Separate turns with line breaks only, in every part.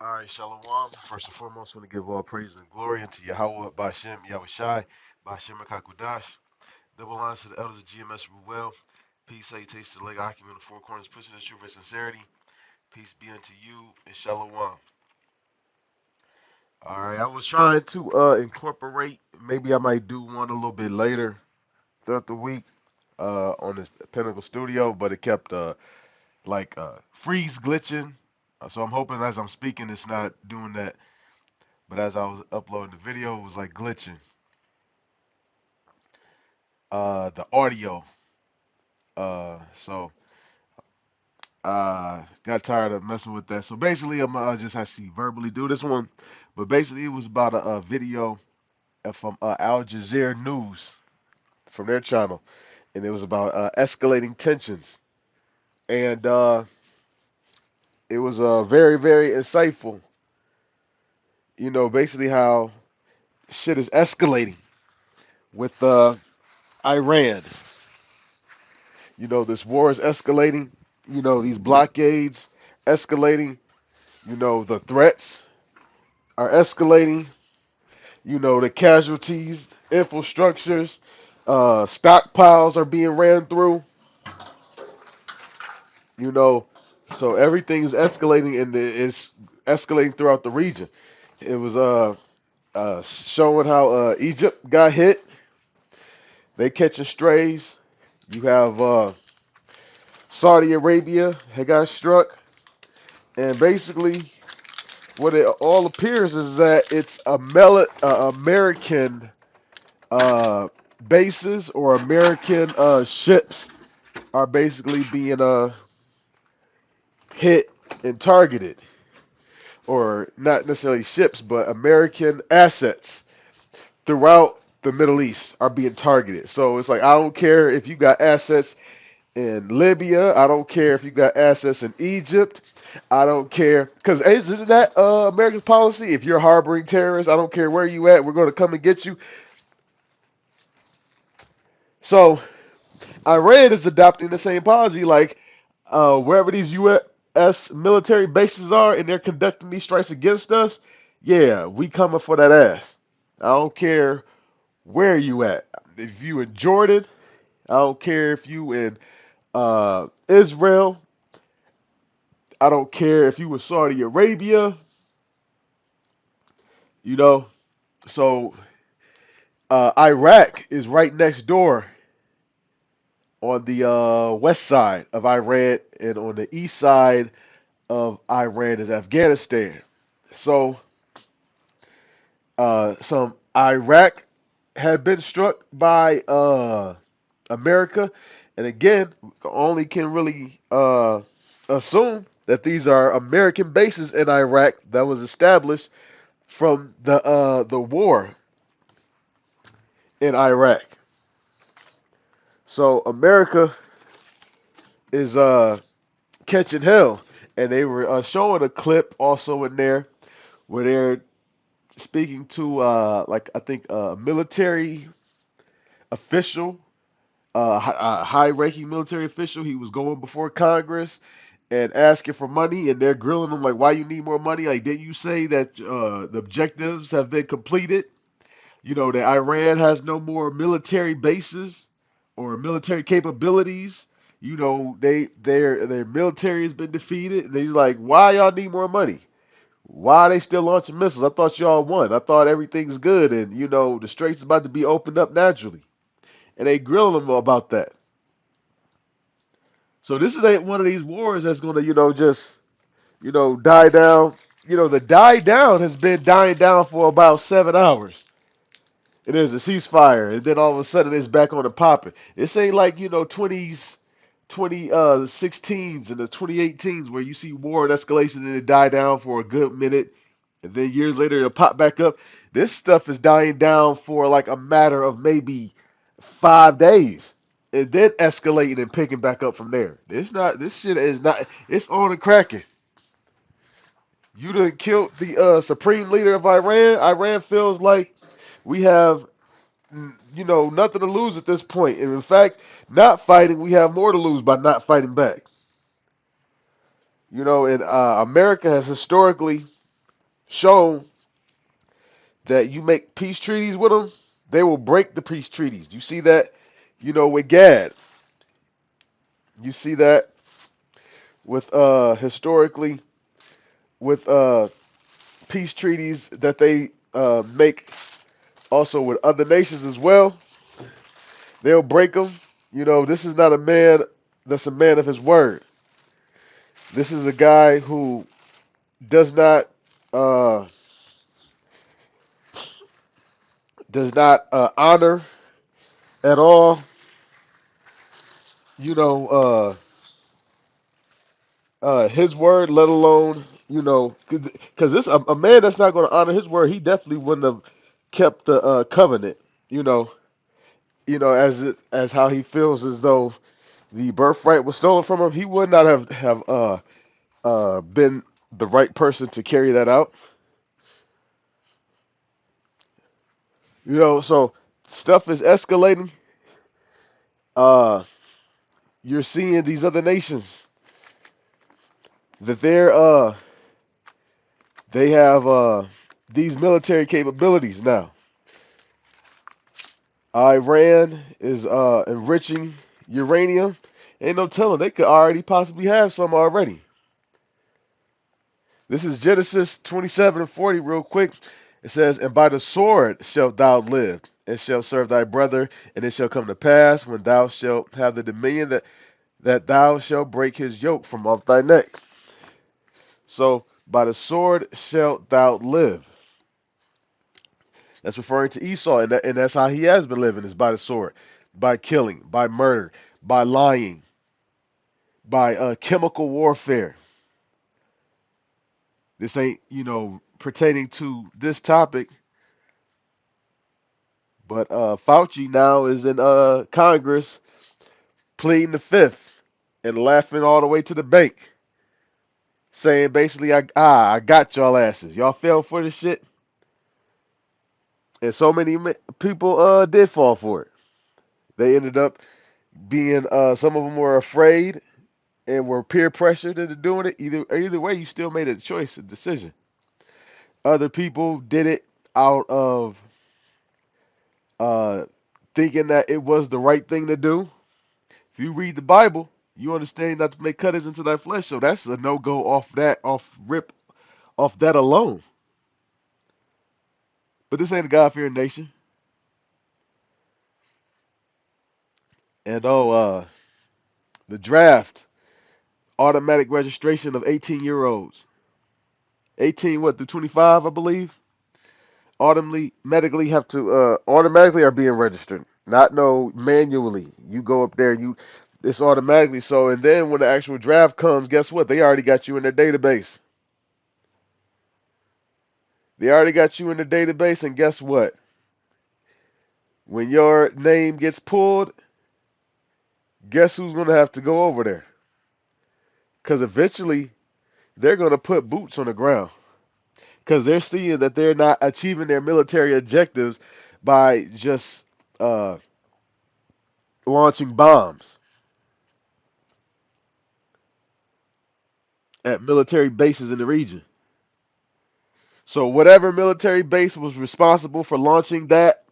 All right, Shalom. First and foremost, I want to give all praise and glory unto Yahweh, Bashem, Yahweh Shai, Bashem, Kakudash. Double lines to the elders of GMS rule well. Peace, salutation to the leg occupant in the four corners, pushing the truth and sincerity. Peace be unto you and Shalom. All right, I was trying to incorporate, maybe I might do one a little bit later throughout the week on the Pinnacle Studio, but it kept freeze glitching. So I'm hoping as I'm speaking, it's not doing that. But as I was uploading the video, it was like glitching. The audio. So got tired of messing with that. So basically, I'm just actually verbally do this one. But basically, it was about a video from Al Jazeera News from their channel, and it was about escalating tensions, and it was very very insightful. Basically how shit is escalating with Iran. This war is escalating. These blockades escalating. The threats are escalating. The casualties, infrastructures, stockpiles are being ran through. You know, so everything is escalating and it's escalating throughout the region. It was showing how Egypt got hit. They catching strays. You have Saudi Arabia had got struck, and basically what it all appears is that it's American uh, bases or American ships are basically being hit and targeted, or not necessarily ships, but American assets throughout the Middle East are being targeted. So it's like I don't care if you got assets in Libya, I don't care if you got assets in Egypt. I don't care because isn't that America's policy? If you're harboring terrorists, I don't care where you at, we're going to come and get you. So Iran is adopting the same policy, like wherever these U.S. military bases are, and they're conducting these strikes against us. Yeah, we coming for that ass. I don't care where you at. If you in Jordan, I don't care if you in Israel. I don't care if you in Saudi Arabia. You know, so Iraq is right next door on the west side of Iran, and on the east side of Iran is Afghanistan. So some Iraq had been struck by America, and again, only can really assume that these are American bases in Iraq that was established from the war in Iraq. So America is catching hell, and they were showing a clip also in there where they're speaking to like I think a military official, a high-ranking military official. He was going before Congress and asking for money, and they're grilling him like, "Why you need more money? Like, didn't you say that the objectives have been completed? That Iran has no more military bases or military capabilities. Their military has been defeated." And he's like, "Why y'all need more money? Why are they still launching missiles? I thought y'all won. I thought everything's good, and the straits about to be opened up naturally." And they grilling them about that. So this is ain't one of these wars that's gonna, just die down. The die down has been dying down for about 7 hours. And there's a ceasefire, and then all of a sudden it's back on the popping. This ain't like 20s, 2016s and the 2018s where you see war and escalation and it die down for a good minute, and then years later it'll pop back up. This stuff is dying down for like a matter of maybe 5 days, and then escalating and picking back up from there. It's not. This shit is not. It's on and cracking. You done killed the supreme leader of Iran. Iran feels like we have nothing to lose at this point. And in fact, not fighting, we have more to lose by not fighting back. And America has historically shown that you make peace treaties with them, they will break the peace treaties. You see that, with Gad. You see that with historically with peace treaties that they make also with other nations as well. They'll break them. This is not a man that's a man of his word. This is a guy who does not uh, honor at all. You know, his word, let alone because this a man that's not going to honor his word, he definitely wouldn't have kept the covenant. You know, as how he feels as though the birthright was stolen from him, he would not have been the right person to carry that out. So stuff is escalating. Uh, you're seeing these other nations that they have these military capabilities now. Iran is enriching uranium. Ain't no telling, they could already possibly have some already. This is Genesis 27 and 40 real quick. It says, "And by the sword shalt thou live, and shalt serve thy brother, and it shall come to pass when thou shalt have the dominion that thou shalt break his yoke from off thy neck." So, by the sword shalt thou live. That's referring to Esau, and that's how he has been living, is by the sword, by killing, by murder, by lying, by chemical warfare. This ain't, pertaining to this topic, but Fauci now is in Congress pleading the fifth and laughing all the way to the bank, saying basically, I got y'all asses. Y'all fell for this shit, and so many people did fall for it. They ended up being some of them were afraid and were peer pressured into doing it. Either way, you still made a choice, a decision. Other people did it out of uh, thinking that it was the right thing to do. If you read the Bible, you understand not to make cutters into thy flesh. So that's a no go off that alone. But this ain't a God fearing nation. And the draft, automatic registration of 18-year-olds. 18 what through 25, I believe. Automatically have to automatically are being registered. Not no manually. You go up there, it's automatically so, and then when the actual draft comes, guess what? They already got you in their database. They already got you in the database, and guess what? When your name gets pulled, guess who's going to have to go over there? Because eventually they're going to put boots on the ground because they're seeing that they're not achieving their military objectives by just uh, launching bombs at military bases in the region. So whatever military base was responsible for launching that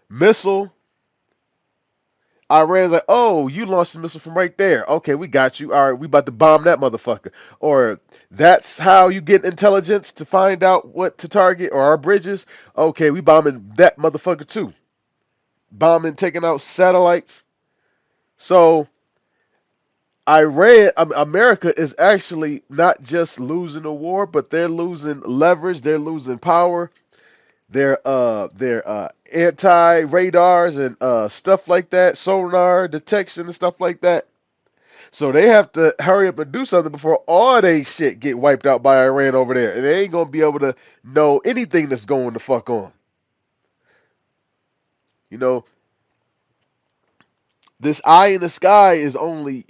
missile, Iran's like, oh, you launched the missile from right there. Okay, we got you. All right, we about to bomb that motherfucker. Or that's how you get intelligence to find out what to target or our bridges. Okay, we bombing that motherfucker too. Bombing, taking out satellites. So America is actually not just losing the war, but they're losing leverage. They're losing power. Their anti radars and stuff like that, sonar detection and stuff like that. So they have to hurry up and do something before all they shit get wiped out by Iran over there, and they ain't gonna be able to know anything that's going the fuck on. You know, this eye in the sky is only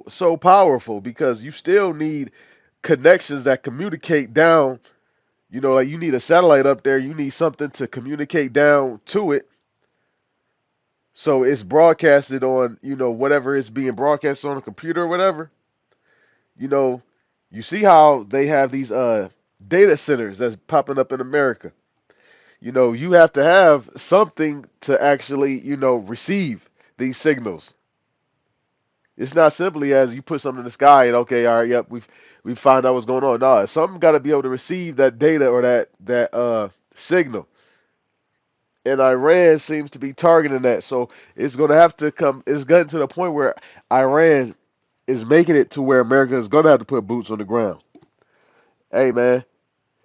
so powerful because you still need connections that communicate down. Like you need a satellite up there, you need something to communicate down to it. So it's broadcasted on, whatever it's being broadcast on a computer or whatever. You know, you see how they have data centers that's popping up in America. You have to have something to actually, receive these signals. It's not simply as you put something in the sky and okay, all right, yep, we find out what's going on. No, something got to be able to receive that data or that signal. And Iran seems to be targeting that. So it's going to have to come. It's gotten to the point where Iran is making it to where America is going to have to put boots on the ground. Hey, man,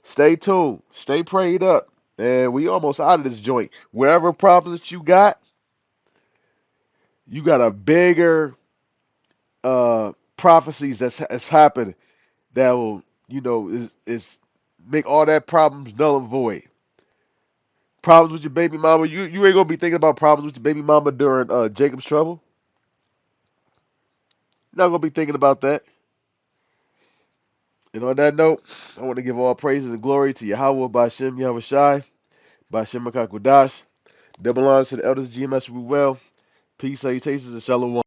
stay tuned. Stay prayed up. And we almost out of this joint. Whatever problems that you got a bigger prophecies that's happening that will, is make all that problems null and void. Problems with your baby mama. You ain't gonna be thinking about problems with your baby mama during Jacob's trouble. You're not gonna be thinking about that. And on that note, I want to give all praises and glory to Yahweh Bashem Yahweh Shai, Bashem Makakudash. Double honors to the elders of GMS we well. Peace, salutations, and shalom.